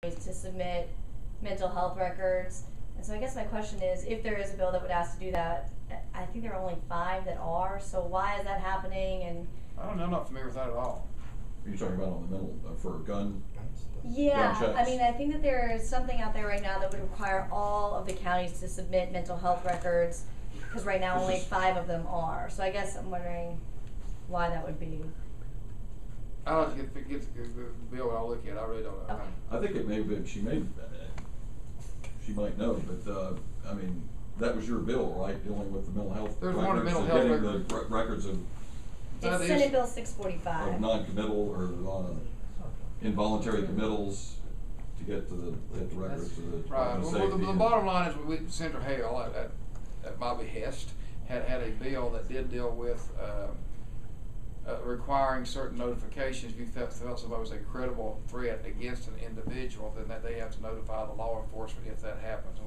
to submit mental health records. And so I guess my question is, if there is a bill that would ask to do that, I think there are only 5 that are, so why is that happening? And I don't know, I'm not familiar with that at all. Are you talking about on the mental, for gun? yeah, gun checks? I mean, I think that there is something out there right now that would require all of the counties to submit mental health records, because right now only 5 of them are. So I guess I'm wondering why that would be. I'll have to get the bill and I'll look at it. I really don't know. Okay. I think it may have been, she might know, but I mean, that was your bill, right, dealing with the mental health There's records? one mental health getting record. the records of It's Senate Bill 645. of non-committal or involuntary committals to get the records of the Right. Department of Well, Safety. the bottom line is, Senator Hale, at my behest, had a bill that did deal with requiring certain notifications. If you felt somebody was a credible threat against an individual, then that they have to notify the law enforcement if that happens.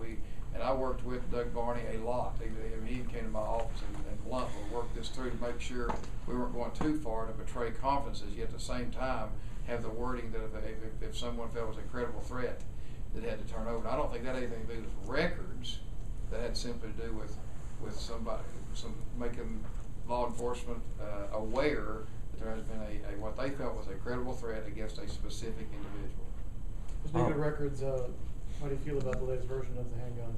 And I worked with Doug Barney a lot. He came to my office and bluntly worked this through to make sure we weren't going too far to betray confidences, yet at the same time have the wording that if someone felt was a credible threat, that had to turn over. And I don't think that had anything to do with records. That had simply to do with somebody, making law enforcement aware that there has been a what they felt was a credible threat against a specific individual. Speaking of records, how do you feel about the latest version of the handgun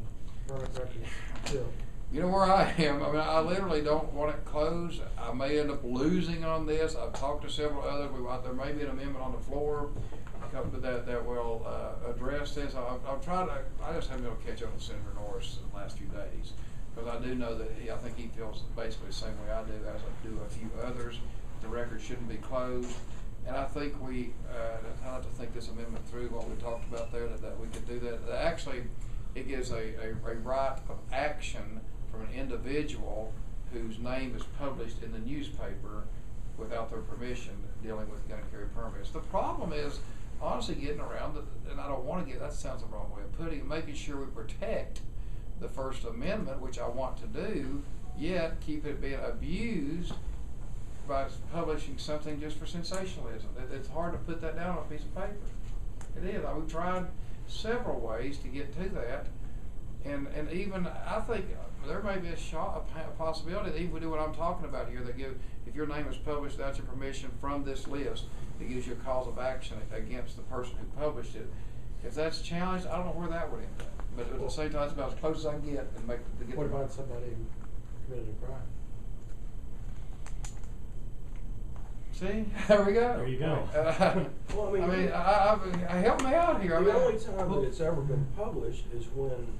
permit records bill? You know where I am. I mean, I literally don't want it closed. I may end up losing on this. I've talked to several others. There may be an amendment on the floor that will address this. I've tried to. I just haven't been able to catch up with Senator Norris in the last few days, because I do know that I think he feels basically the same way I do, as I do a few others. The record shouldn't be closed. And I think I have to think this amendment through, what we talked about there, that we could do that. Actually, it gives a right of action from an individual whose name is published in the newspaper without their permission, dealing with gun carry permits. The problem is, honestly, getting around it, and I don't want to that sounds the wrong way of putting it, making sure we protect the First Amendment, which I want to do, yet keep it being abused by publishing something just for sensationalism. It's hard to put that down on a piece of paper. It is. We've tried several ways to get to that, and even I think there may be a possibility that even we do what I'm talking about here, that if your name is published without your permission from this list, it gives you a cause of action against the person who published it. If that's challenged, I don't know where that would end up. But at the same time, it's about as close as I can get and get. What about somebody who committed a crime? See, there we go. There you go. Well, I mean, I help me out here. The only time that it's ever been published is when,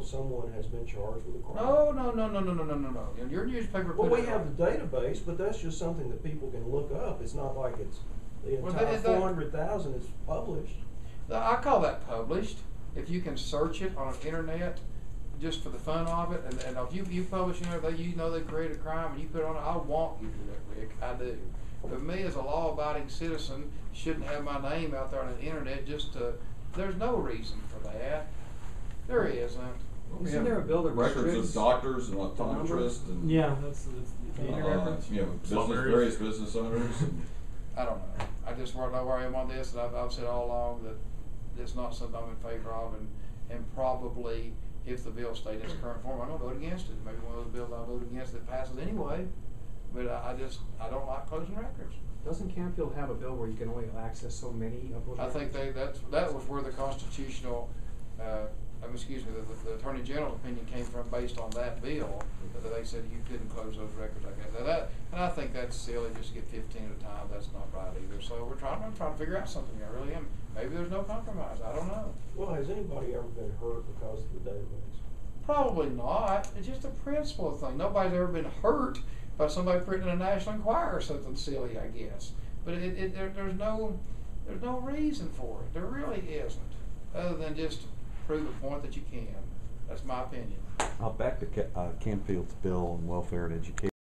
someone has been charged with a crime. No. In your newspaper. Well, we have the database, but that's just something that people can look up. It's not like it's the entire 400,000 is published. I call that published. If you can search it on the internet, just for the fun of it, and if you publish they created a crime and you put it on it, I want you to do that, Rick. I do. But me as a law-abiding citizen shouldn't have my name out there on the internet there's no reason for that. There isn't. Isn't there a bill that records of doctors and optometrists and various business owners? I don't know. I just want to know where I am on this, and I've said all along that it's not something I'm in favor of, and probably if the bill stayed in its current form, I'm going to vote against it. Maybe one of those bills I vote against that passes anyway. But I don't like closing records. Doesn't Campfield have a bill where you can only access so many of those? I think that was where the constitutional, the Attorney General's opinion came from, based on that bill, that they said you couldn't close those records. I guess and I think that's silly, just to get 15 at a time. That's not right either. So I'm trying to figure out something. I really am. Maybe there's no compromise. I don't know. Well, has anybody ever been hurt because of the database? Probably not. It's just a principle thing. Nobody's ever been hurt by somebody printing a National Enquirer or something silly, I guess. But there's no reason for it. There really isn't, other than just prove a point that you can. That's my opinion. Back to Campfield's bill on welfare and education.